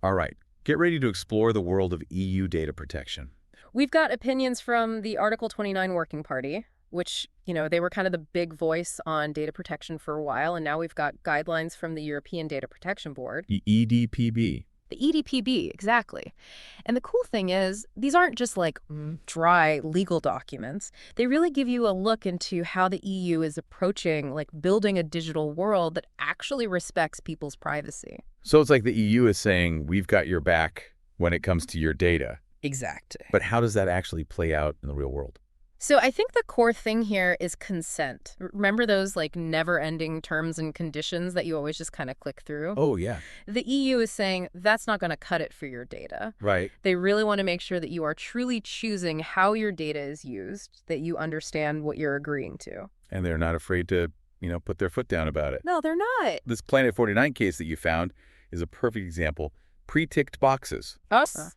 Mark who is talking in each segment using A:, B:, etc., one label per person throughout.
A: All right, get ready to explore the world of EU data protection.
B: We've got opinions from the Article 29 Working Party, which, they were kind of the big voice on data protection for a while, and now we've got guidelines from the European Data Protection Board.
A: The EDPB.
B: The EDPB, exactly. And the cool thing is, these aren't just like dry legal documents. They really give you a look into how the EU is approaching like building a digital world that actually respects people's privacy.
A: So it's like the EU is saying, we've got your back when it comes to your data.
B: Exactly.
A: But how does that actually play out in the real world?
B: So I think the core thing here is consent. Remember those like never-ending terms and conditions that you always just kind of click through?
A: Oh, yeah.
B: The EU is saying that's not going to cut it for your data.
A: Right.
B: They really want to make sure that you are truly choosing how your data is used, that you understand what you're agreeing to.
A: And they're not afraid to, put their foot down about it.
B: No, they're not.
A: This Planet 49 case that you found is a perfect example. Pre-ticked boxes.
B: Us?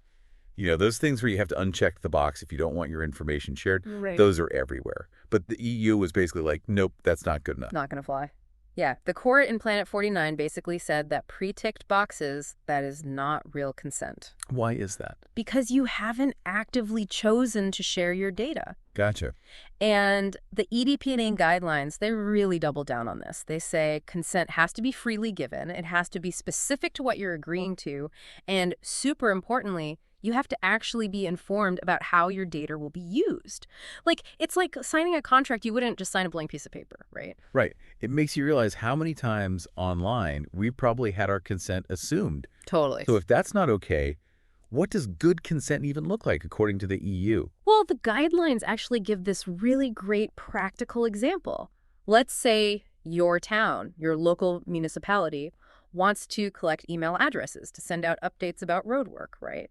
A: Those things where you have to uncheck the box if you don't want your information shared,
B: Right.
A: those are everywhere. But the EU was basically like, nope, that's not good enough.
B: Not going to fly. Yeah, the court in Planet 49 basically said that pre-ticked boxes, that is not real consent.
A: Why is that?
B: Because you haven't actively chosen to share your data.
A: Gotcha.
B: And the EDPA guidelines, they really double down on this. They say consent has to be freely given. It has to be specific to what you're agreeing to. And super importantly, you have to actually be informed about how your data will be used. Like, it's like signing a contract. You wouldn't just sign a blank piece of paper, right?
A: Right. It makes you realize how many times online we've probably had our consent assumed.
B: Totally.
A: So if that's not okay, what does good consent even look like according to the EU?
B: Well, the guidelines actually give this really great practical example. Let's say your town, your local municipality, wants to collect email addresses to send out updates about roadwork, right?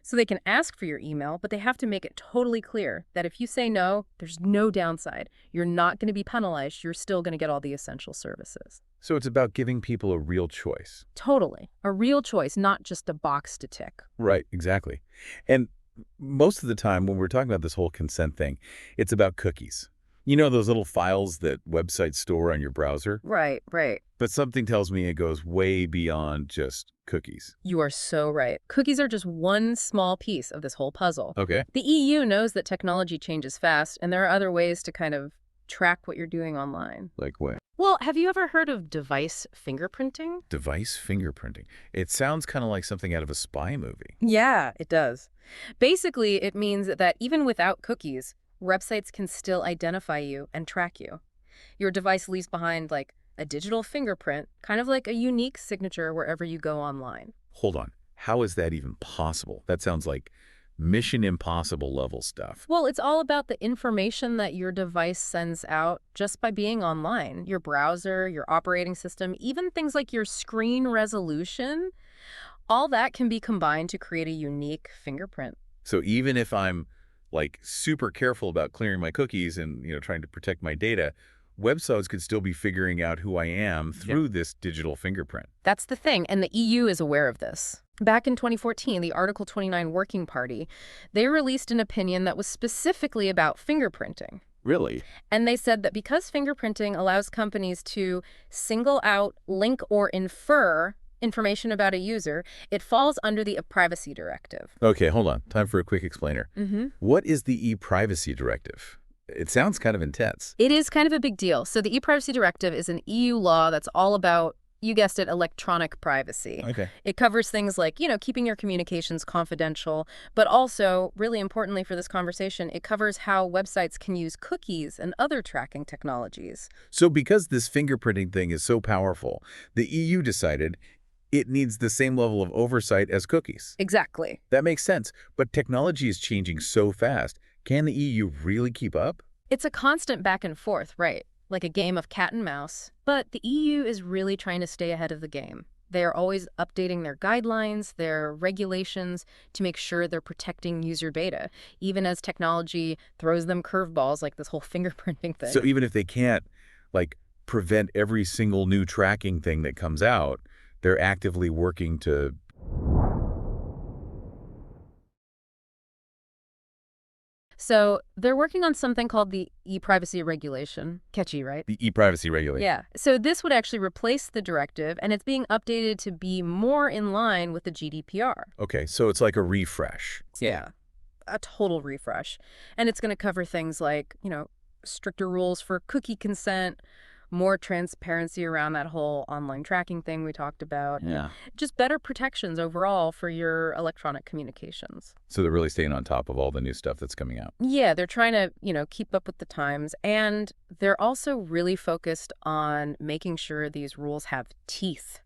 B: So they can ask for your email, but they have to make it totally clear that if you say no, there's no downside. You're not going to be penalized. You're still going to get all the essential services.
A: So it's about giving people a real choice.
B: Totally. A real choice, not just a box to tick.
A: Right, exactly. And most of the time when we're talking about this whole consent thing, it's about cookies. Those little files that websites store on your browser?
B: Right, right.
A: But something tells me it goes way beyond just cookies.
B: You are so right. Cookies are just one small piece of this whole puzzle.
A: Okay.
B: The EU knows that technology changes fast, and there are other ways to kind of track what you're doing online.
A: Like what?
B: Well, have you ever heard of device fingerprinting?
A: Device fingerprinting. It sounds kind of like something out of a spy movie.
B: Yeah, it does. Basically, it means that even without cookies, websites can still identify you and track you. Your device leaves behind like a digital fingerprint, kind of like a unique signature wherever you go online.
A: Hold on. How is that even possible? That sounds like Mission Impossible level stuff.
B: Well, it's all about the information that your device sends out just by being online. Your browser, your operating system, even things like your screen resolution, all that can be combined to create a unique fingerprint.
A: So even if I'm like super careful about clearing my cookies and, trying to protect my data, websites could still be figuring out who I am through this digital fingerprint.
B: That's the thing, and the EU is aware of this. Back in 2014, the Article 29 Working Party, they released an opinion that was specifically about fingerprinting.
A: Really?
B: And they said that because fingerprinting allows companies to single out, link, or infer information about a user, it falls under the Privacy Directive.
A: Okay, hold on. Time for a quick explainer.
B: Mm-hmm.
A: What is the e-privacy directive? It sounds kind of intense.
B: It is kind of a big deal. So the e-privacy directive is an EU law that's all about, you guessed it, electronic privacy.
A: Okay.
B: It covers things like, keeping your communications confidential, but also, really importantly for this conversation, it covers how websites can use cookies and other tracking technologies.
A: So because this fingerprinting thing is so powerful, the EU decided it needs the same level of oversight as cookies.
B: Exactly.
A: That makes sense. But technology is changing so fast. Can the EU really keep up?
B: It's a constant back and forth, right? Like a game of cat and mouse. But the EU is really trying to stay ahead of the game. They are always updating their guidelines, their regulations to make sure they're protecting user data, even as technology throws them curveballs like this whole fingerprinting thing.
A: So even if they can't, prevent every single new tracking thing that comes out, they're actively working to...
B: So they're working on something called the e-privacy regulation. Catchy, right?
A: The e-privacy regulation.
B: Yeah. So this would actually replace the directive, and it's being updated to be more in line with the GDPR.
A: Okay, so it's like a refresh.
B: Yeah. A total refresh. And it's going to cover things like, stricter rules for cookie consent, more transparency around that whole online tracking thing we talked about.
A: Yeah.
B: Just better protections overall for your electronic communications.
A: So they're really staying on top of all the new stuff that's coming out.
B: Yeah, they're trying to, keep up with the times. And they're also really focused on making sure these rules have teeth.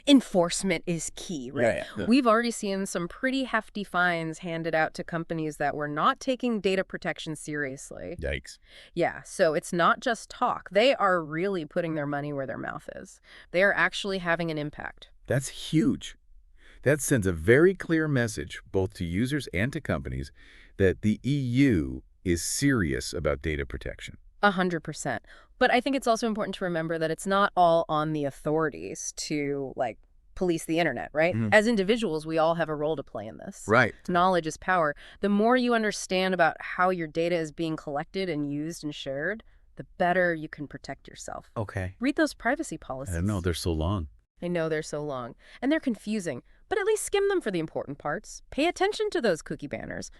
B: Enforcement is key, right?
A: Yeah.
B: We've already seen some pretty hefty fines handed out to companies that were not taking data protection seriously.
A: Yikes.
B: Yeah, so it's not just talk. They are really putting their money where their mouth is. They are actually having an impact.
A: That's huge. That sends a very clear message, both to users and to companies, that the EU is serious about data protection.
B: 100%. But I think it's also important to remember that it's not all on the authorities to, police the internet, right?
A: Mhm.
B: As individuals, we all have a role to play in this.
A: Right.
B: Knowledge is power. The more you understand about how your data is being collected and used and shared, the better you can protect yourself.
A: Okay.
B: Read those privacy policies.
A: I don't know, they're so long.
B: I know they're so long. And they're confusing. But at least skim them for the important parts. Pay attention to those cookie banners.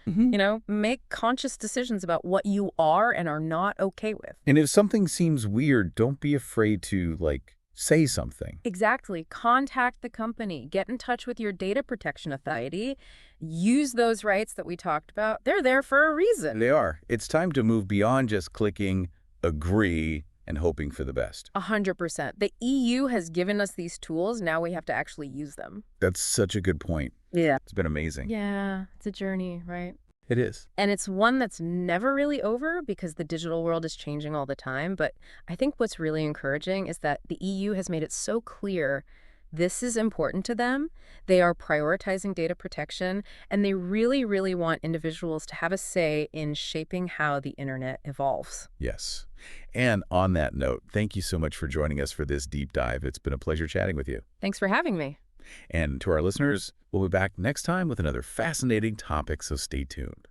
B: Make conscious decisions about what you are and are not okay with.
A: And if something seems weird, don't be afraid to, say something.
B: Exactly. Contact the company. Get in touch with your data protection authority. Use those rights that we talked about. They're there for a reason.
A: They are. It's time to move beyond just clicking agree and hoping for the best.
B: 100%. The EU has given us these tools. Now we have to actually use them.
A: That's such a good point.
B: Yeah.
A: It's been amazing.
B: Yeah, it's a journey, right?
A: It is.
B: And it's one that's never really over because the digital world is changing all the time. But I think what's really encouraging is that the EU has made it so clear this is important to them. They are prioritizing data protection, and they really, really want individuals to have a say in shaping how the internet evolves.
A: Yes. And on that note, thank you so much for joining us for this deep dive. It's been a pleasure chatting with you.
B: Thanks for having me.
A: And to our listeners, we'll be back next time with another fascinating topic, so stay tuned.